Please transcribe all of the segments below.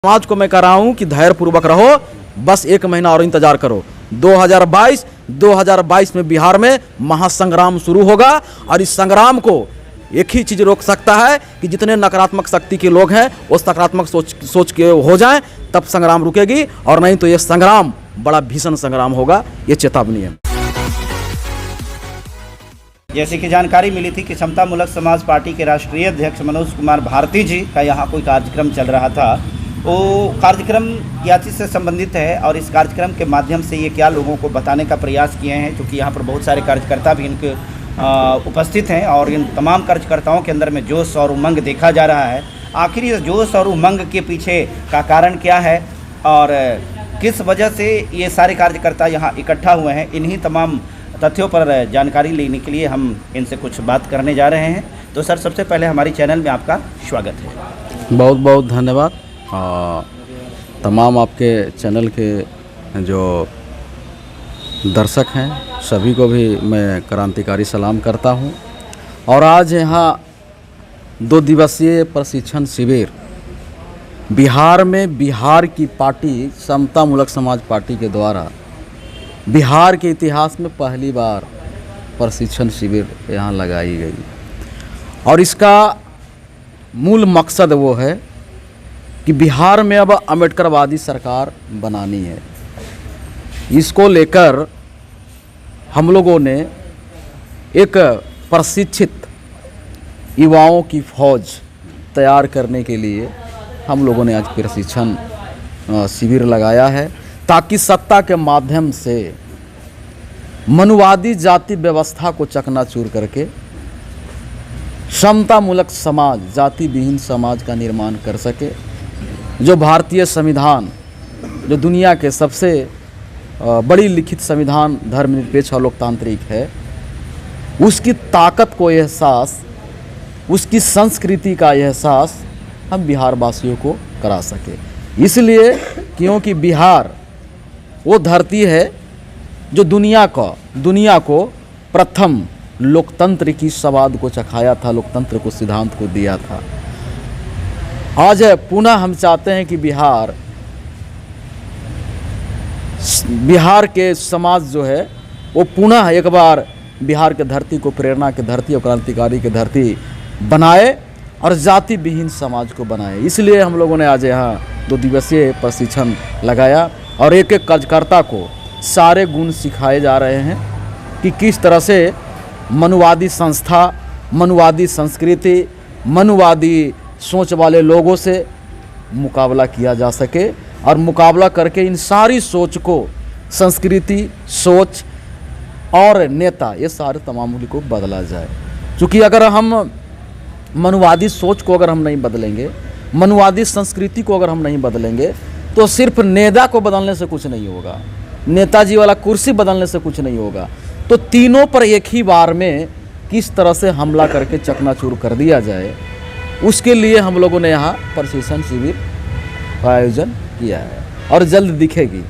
समाज को मैं कह रहा हूं कि धैर्य पूर्वक रहो, बस 1 महीना और इंतजार करो। 2022 में बिहार में महासंग्राम शुरू होगा और इस संग्राम को एक ही चीज रोक सकता है कि जितने नकारात्मक शक्ति के लोग हैं वो सकारात्मक सोच के हो जाएं, तब संग्राम रुकेगी, और नहीं तो ये संग्राम बड़ा भीषण संग्राम होगा। ये चेतावनी है। जैसे कि जानकारी मिली थी कि समता मूलक समाज पार्टी के राष्ट्रीय अध्यक्ष मनोज कुमार भारती जी का यहाँ कोई कार्यक्रम चल रहा था। वो कार्यक्रम क्या चीज़ से संबंधित है और इस कार्यक्रम के माध्यम से ये क्या लोगों को बताने का प्रयास किए हैं, क्योंकि यहाँ पर बहुत सारे कार्यकर्ता भी इनके उपस्थित हैं और इन तमाम कार्यकर्ताओं के अंदर में जोश और उमंग देखा जा रहा है। आखिर इस जोश और उमंग के पीछे का कारण क्या है और किस वजह से ये सारे कार्यकर्ता यहाँ इकट्ठा हुए हैं, इन्हीं तमाम तथ्यों पर जानकारी लेने के लिए हम इनसे कुछ बात करने जा रहे हैं। तो सर, सबसे पहले हमारी चैनल में आपका स्वागत है। बहुत बहुत धन्यवाद। तमाम आपके चैनल के जो दर्शक हैं सभी को भी मैं क्रांतिकारी सलाम करता हूं। और आज यहाँ 2 दिवसीय प्रशिक्षण शिविर बिहार में बिहार की पार्टी समता मूलक समाज पार्टी के द्वारा बिहार के इतिहास में पहली बार प्रशिक्षण शिविर यहाँ लगाई गई, और इसका मूल मकसद वो है कि बिहार में अब अम्बेडकरवादी सरकार बनानी है। इसको लेकर हम लोगों ने एक प्रशिक्षित युवाओं की फौज तैयार करने के लिए हम लोगों ने आज प्रशिक्षण शिविर लगाया है, ताकि सत्ता के माध्यम से मनुवादी जाति व्यवस्था को चकनाचूर करके समता मूलक समाज, जाति विहीन समाज का निर्माण कर सके। जो भारतीय संविधान, जो दुनिया के सबसे बड़ी लिखित संविधान धर्मनिरपेक्ष और लोकतांत्रिक है, उसकी ताकत को एहसास, उसकी संस्कृति का एहसास हम बिहार वासियों को करा सके। इसलिए क्योंकि बिहार वो धरती है जो दुनिया को प्रथम लोकतंत्र की स्वाद को चखाया था, लोकतंत्र को सिद्धांत को दिया था। आज पुनः हम चाहते हैं कि बिहार के समाज जो है वो पुनः एक बार बिहार के धरती को प्रेरणा की धरती और क्रांतिकारी की धरती बनाए और जाति विहीन समाज को बनाए। इसलिए हम लोगों ने आज यहाँ 2 दिवसीय प्रशिक्षण लगाया और एक एक कार्यकर्ता को सारे गुण सिखाए जा रहे हैं कि किस तरह से मनुवादी संस्था, मनुवादी संस्कृति, मनुवादी सोच वाले लोगों से मुकाबला किया जा सके, और मुकाबला करके इन सारी सोच को, संस्कृति, सोच और नेता, ये सारे तमाम को बदला जाए। क्योंकि अगर हम मनुवादी सोच को अगर हम नहीं बदलेंगे, मनुवादी संस्कृति को अगर हम नहीं बदलेंगे, तो सिर्फ नेता को बदलने से कुछ नहीं होगा, नेताजी वाला कुर्सी बदलने से कुछ नहीं होगा। तो तीनों पर एक ही बार में किस तरह से हमला करके चकनाचूर कर दिया जाए, उसके लिए हम लोगों ने यहाँ प्रशिक्षण शिविर का आयोजन किया है और जल्द दिखेगी।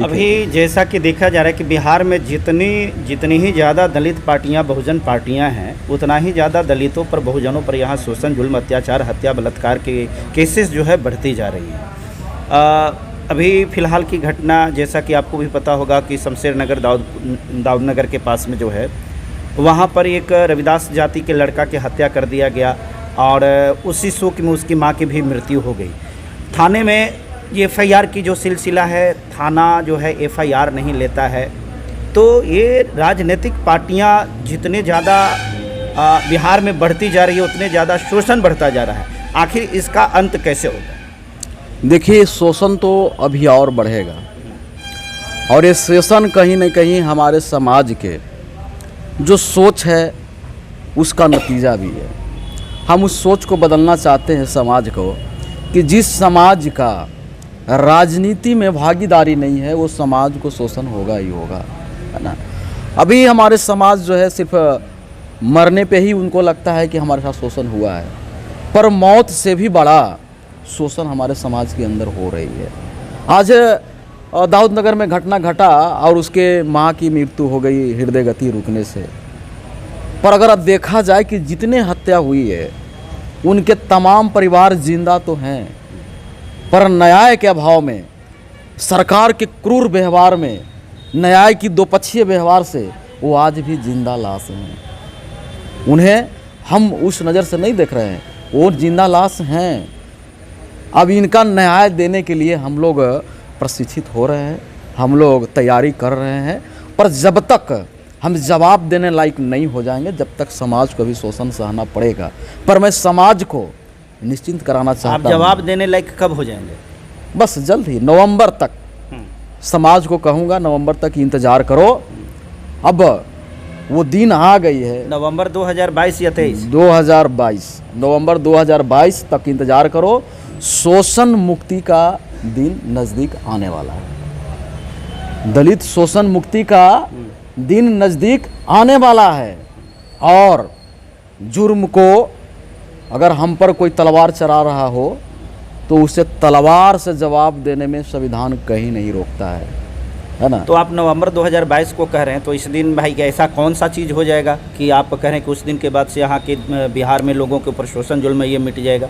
अभी जैसा कि देखा जा रहा है कि बिहार में जितनी ही ज़्यादा दलित पार्टियां, बहुजन पार्टियां हैं, उतना ही ज़्यादा दलितों पर, बहुजनों पर यहाँ शोषण, जुल्म, अत्याचार, हत्या, बलात्कार के केसेस जो है बढ़ती जा रही हैं। अभी फ़िलहाल की घटना, जैसा कि आपको भी पता होगा कि शमशेर नगर दाऊदनगर के पास में जो है, वहाँ पर एक रविदास जाति के लड़का की हत्या कर दिया गया और उसी शोक में उसकी माँ की भी मृत्यु हो गई। थाने में ये FIR की जो सिलसिला है, थाना जो है FIR नहीं लेता है। तो ये राजनीतिक पार्टियां जितने ज़्यादा बिहार में बढ़ती जा रही है, उतने ज़्यादा शोषण बढ़ता जा रहा है। आखिर इसका अंत कैसे होगा? देखिए, शोषण तो अभी और बढ़ेगा, और ये शोषण कहीं न कहीं हमारे समाज के जो सोच है उसका नतीजा भी है। हम उस सोच को बदलना चाहते हैं समाज को, कि जिस समाज का राजनीति में भागीदारी नहीं है वो समाज को शोषण होगा ही होगा, है ना। अभी हमारे समाज जो है सिर्फ मरने पे ही उनको लगता है कि हमारे साथ शोषण हुआ है, पर मौत से भी बड़ा शोषण हमारे समाज के अंदर हो रही है। आज दाऊदनगर में घटना घटा और उसके माँ की मृत्यु हो गई हृदय गति रुकने से, पर अगर अब देखा जाए कि जितने हत्या हुई है उनके तमाम परिवार जिंदा तो हैं, पर न्याय के अभाव में, सरकार के क्रूर व्यवहार में, न्याय की दोपक्षीय व्यवहार से वो आज भी जिंदा लाश हैं। उन्हें हम उस नज़र से नहीं देख रहे हैं, वो जिंदा लाश हैं। अब इनका न्याय देने के लिए हम लोग प्रशिक्षित हो रहे हैं, हम लोग तैयारी कर रहे हैं, पर जब तक हम जवाब देने लायक नहीं हो जाएंगे, जब तक समाज को भी शोषण सहना पड़ेगा। पर मैं समाज को निश्चिंत कराना चाहता हूँ। आप जवाब देने लायक कब हो जाएंगे? बस जल्द ही, नवंबर तक समाज को कहूँगा, नवंबर तक इंतज़ार करो। अब वो दिन आ गई है, नवंबर 2022 या 23? 2022, नवंबर 2022 तक इंतज़ार करो। शोषण मुक्ति का दिन नज़दीक आने वाला है। दलित शोषण मुक्ति का दिन नज़दीक आने वाला है। और जुर्म को अगर हम पर कोई तलवार चला रहा हो तो उसे तलवार से जवाब देने में संविधान कहीं नहीं रोकता है ना। तो आप नवंबर 2022 को कह रहे हैं, तो इस दिन भाई ऐसा कौन सा चीज़ हो जाएगा कि आप कह रहे हैं कि उस दिन के बाद से यहाँ के बिहार में लोगों के ऊपर शोषण जुल्म ये मिट जाएगा?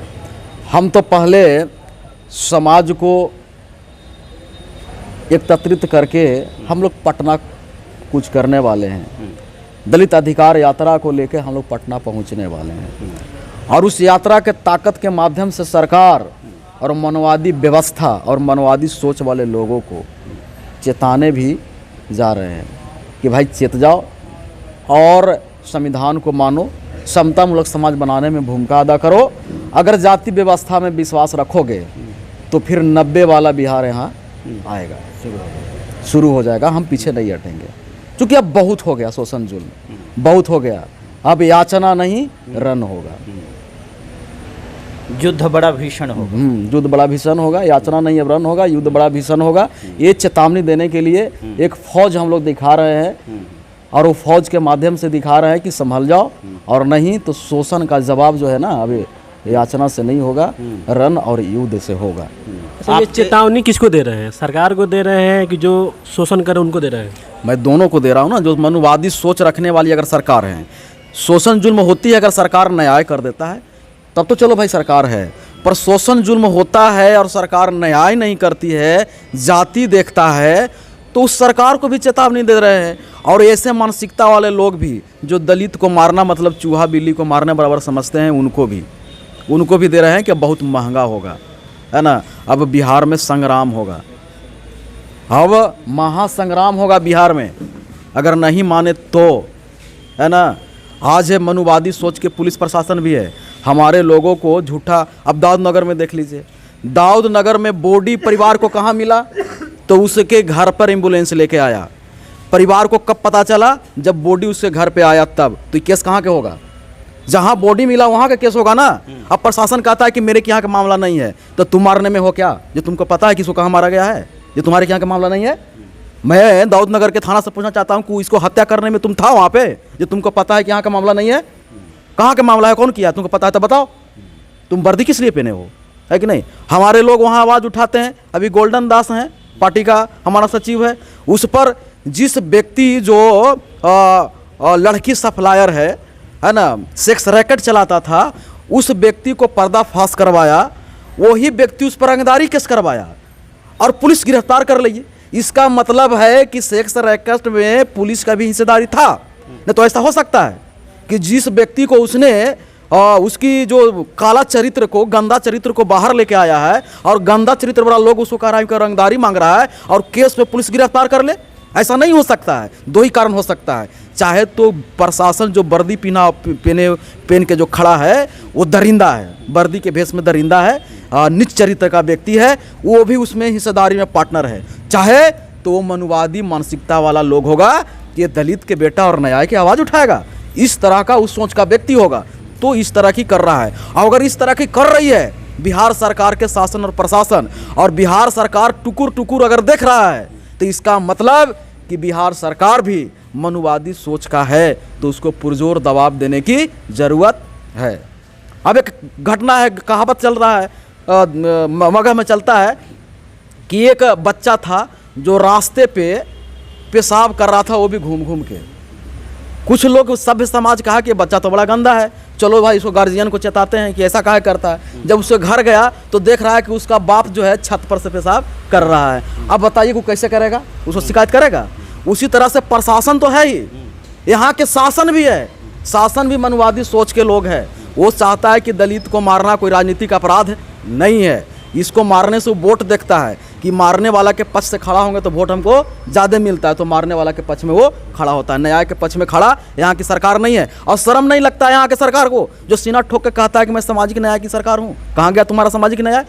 हम तो पहले समाज को एकत्रित करके हम लोग पटना कुछ करने वाले हैं। दलित अधिकार यात्रा को लेकर हम लोग पटना पहुंचने वाले हैं, और उस यात्रा के ताकत के माध्यम से सरकार और मनवादी व्यवस्था और मनवादी सोच वाले लोगों को चेताने भी जा रहे हैं कि भाई चेत जाओ और संविधान को मानो, समतामूलक समाज बनाने में भूमिका अदा करो। अगर जाति व्यवस्था में विश्वास रखोगे तो फिर 90 वाला बिहार यहाँ आएगा, शुरू हो जाएगा। हम पीछे नहीं हटेंगे, क्योंकि अब बहुत हो गया शोषण जुल्म, बहुत हो गया। अब याचना नहीं, रण होगा। युद्ध बड़ा भीषण होगा। युद्ध बड़ा भीषण होगा, याचना नहीं अब रण होगा, युद्ध बड़ा भीषण होगा। ये चेतावनी देने के लिए एक फौज हम लोग दिखा रहे हैं, और वो फौज के माध्यम से दिखा रहे हैं कि संभल जाओ, और नहीं तो शोषण का जवाब जो है ना, अभी याचना से नहीं होगा, रण और युद्ध से होगा। अच्छा, ये चेतावनी किसको दे रहे हैं? सरकार को दे रहे हैं कि जो शोषण करे उनको दे रहे हैं? मैं दोनों को दे रहा हूँ ना। जो मनुवादी सोच रखने वाली अगर सरकार है, शोषण जुल्म होती है, अगर सरकार न्याय कर देता है तब तो चलो भाई सरकार है। पर शोषण जुल्म होता है और सरकार न्याय नहीं करती है, जाति देखता है, तो उस सरकार को भी चेतावनी दे रहे हैं। और ऐसे मानसिकता वाले लोग भी जो दलित को मारना मतलब चूहा बिल्ली को मारने बराबर समझते हैं, उनको भी दे रहे हैं कि बहुत महंगा होगा, है ना। अब बिहार में संग्राम होगा, अब महासंग्राम होगा बिहार में, अगर नहीं माने तो, है ना। आज है मनुवादी सोच के पुलिस प्रशासन भी है, हमारे लोगों को झूठा। अब दाऊद नगर में देख लीजिए, दाऊद नगर में बॉडी परिवार को कहाँ मिला? तो उसके घर पर एम्बुलेंस लेके आया। परिवार को कब पता चला? जब बॉडी उसके घर पे आया तब। तो केस कहाँ के होगा? जहाँ बॉडी मिला वहाँ का केस होगा ना। अब प्रशासन कहता है कि मेरे के यहाँ का मामला नहीं है, तो तुम मारने में हो क्या? जो तुमको पता है कि इसको कहाँ मारा गया है, ये तुम्हारे यहाँ का मामला नहीं है। मैं दाऊद नगर के थाना से पूछना चाहता हूँ कि इसको हत्या करने में तुम था वहाँ पे, जो तुमको पता है कि यहाँ का मामला नहीं है? कहाँ का मामला है, कौन किया, तुमको पता है तो बताओ। तुम वर्दी किस लिए पहने हो, है कि नहीं? हमारे लोग वहाँ आवाज़ उठाते हैं। अभी गोल्डन दास हैं, पार्टी का हमारा सचिव है, उस पर जिस व्यक्ति जो लड़की सप्लायर है ना, सेक्स रैकेट चलाता था, उस व्यक्ति को पर्दाफाश करवाया, वही व्यक्ति उस पर रंगदारी केस करवाया और पुलिस गिरफ्तार कर ली। इसका मतलब है कि सेक्स रैकेट में पुलिस का भी हिस्सेदारी था। नहीं तो ऐसा हो सकता है कि जिस व्यक्ति को उसने उसकी जो काला चरित्र को, गंदा चरित्र को बाहर लेके आया है, और गंदा चरित्र वाला लोग उसको कार्रवाई कर रंगदारी मांग रहा है और केस पे पुलिस गिरफ्तार कर ले? ऐसा नहीं हो सकता है। दो ही कारण हो सकता है, चाहे तो प्रशासन जो वर्दी पहन के जो खड़ा है वो दरिंदा है, वर्दी के भेष में दरिंदा है, नीच चरित्र का व्यक्ति है, वो भी उसमें हिस्सेदारी में पार्टनर है, चाहे तो वो मनुवादी मानसिकता वाला लोग होगा कि दलित के बेटा और न्याय की आवाज़ उठाएगा, इस तरह का उस सोच का व्यक्ति होगा, तो इस तरह की कर रहा है। और अगर इस तरह की कर रही है बिहार सरकार के शासन और प्रशासन, और बिहार सरकार टुकुर टुकुर अगर देख रहा है, तो इसका मतलब कि बिहार सरकार भी मनुवादी सोच का है, तो उसको पुरजोर दबाव देने की ज़रूरत है। अब एक घटना है, कहावत चल रहा है, मगह में चलता है कि एक बच्चा था जो रास्ते पे पेशाब कर रहा था, वो भी घूम घूम के। कुछ लोग सभ्य समाज कहा कि बच्चा तो बड़ा गंदा है, चलो भाई इसको गार्जियन को चेताते हैं कि ऐसा काहे करता है। जब उसके घर गया तो देख रहा है कि उसका बाप जो है छत पर से पेशाब कर रहा है। अब बताइए वो कैसे करेगा, उसको शिकायत करेगा। उसी तरह से प्रशासन तो है ही, यहाँ के शासन भी है, शासन भी मनवादी सोच के लोग हैं। वो चाहता है कि दलित को मारना कोई राजनीतिक अपराध नहीं है। इसको मारने से वो वोट देखता है कि मारने वाला के पक्ष से खड़ा होंगे तो वोट हमको ज़्यादा मिलता है, तो मारने वाला के पक्ष में वो खड़ा होता है। न्याय के पक्ष में खड़ा यहाँ की सरकार नहीं है। और शर्म नहीं लगता है यहाँ के सरकार को, जो सीना ठोक के कहता है कि मैं सामाजिक न्याय की सरकार हूँ। कहाँ गया तुम्हारा सामाजिक न्याय?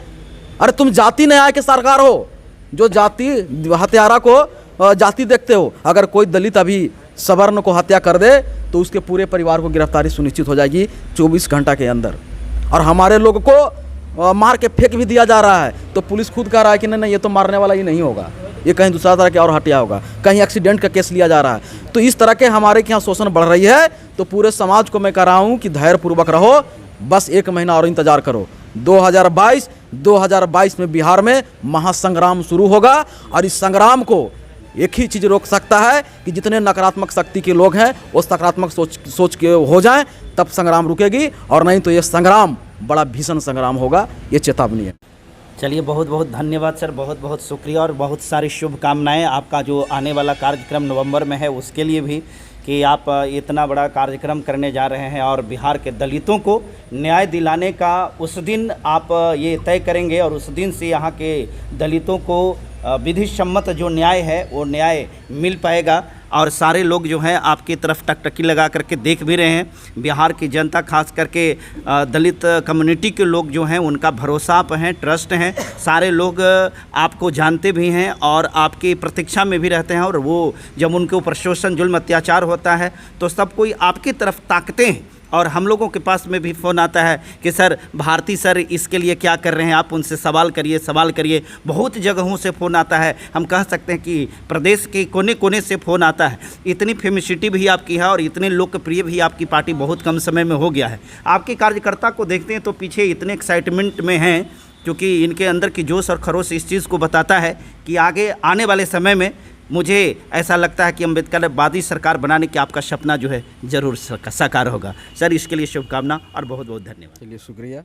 अरे तुम जाति न्याय की सरकार हो, जो जाति हत्यारा को जाति देखते हो। अगर कोई दलित अभी सवर्ण को हत्या कर दे तो उसके पूरे परिवार को गिरफ्तारी सुनिश्चित हो जाएगी 24 घंटा के अंदर। और हमारे लोग को मार के फेंक भी दिया जा रहा है, तो पुलिस खुद कह रहा है कि नहीं ये तो मारने वाला ही नहीं होगा, ये कहीं दूसरा तरह के और हत्या होगा, कहीं एक्सीडेंट का केस लिया जा रहा है। तो इस तरह के हमारे यहाँ शोषण बढ़ रही है। तो पूरे समाज को मैं कह रहा हूँ कि धैर्यपूर्वक रहो, बस 1 महीना और इंतजार करो। 2022 में बिहार में महासंग्राम शुरू होगा। और इस संग्राम को एक ही चीज़ रोक सकता है कि जितने नकारात्मक शक्ति के लोग हैं वो सकारात्मक सोच के हो जाएं, तब संग्राम रुकेगी। और नहीं तो ये संग्राम बड़ा भीषण संग्राम होगा, ये चेतावनी है। चलिए, बहुत बहुत धन्यवाद सर, बहुत बहुत शुक्रिया और बहुत सारी शुभकामनाएं आपका जो आने वाला कार्यक्रम नवंबर में है उसके लिए भी, कि आप इतना बड़ा कार्यक्रम करने जा रहे हैं और बिहार के दलितों को न्याय दिलाने का उस दिन आप ये तय करेंगे और उस दिन से यहाँ के दलितों को विधि सम्मत जो न्याय है वो न्याय मिल पाएगा। और सारे लोग जो हैं आपकी तरफ टकटकी लगा करके देख भी रहे हैं। बिहार की जनता, खास करके दलित कम्युनिटी के लोग जो हैं उनका भरोसा आप हैं, ट्रस्ट हैं। सारे लोग आपको जानते भी हैं और आपकी प्रतीक्षा में भी रहते हैं। और वो जब उनके ऊपर शोषण, जुल्म, अत्याचार होता है तो सब कोई आपकी तरफ ताकते हैं। और हम लोगों के पास में भी फ़ोन आता है कि सर भारती सर इसके लिए क्या कर रहे हैं, आप उनसे सवाल करिए। बहुत जगहों से फ़ोन आता है, हम कह सकते हैं कि प्रदेश के कोने कोने से फ़ोन आता है। इतनी फेमिसिटी भी आपकी है और इतने लोकप्रिय भी आपकी पार्टी बहुत कम समय में हो गया है। आपके कार्यकर्ता को देखते हैं तो पीछे इतने एक्साइटमेंट में हैं, क्योंकि इनके अंदर की जोश और खरोश इस चीज़ को बताता है कि आगे आने वाले समय में मुझे ऐसा लगता है कि अम्बेडकरवादी सरकार बनाने की आपका सपना जो है ज़रूर साकार होगा। सर इसके लिए शुभकामना और बहुत बहुत धन्यवाद। चलिए, शुक्रिया।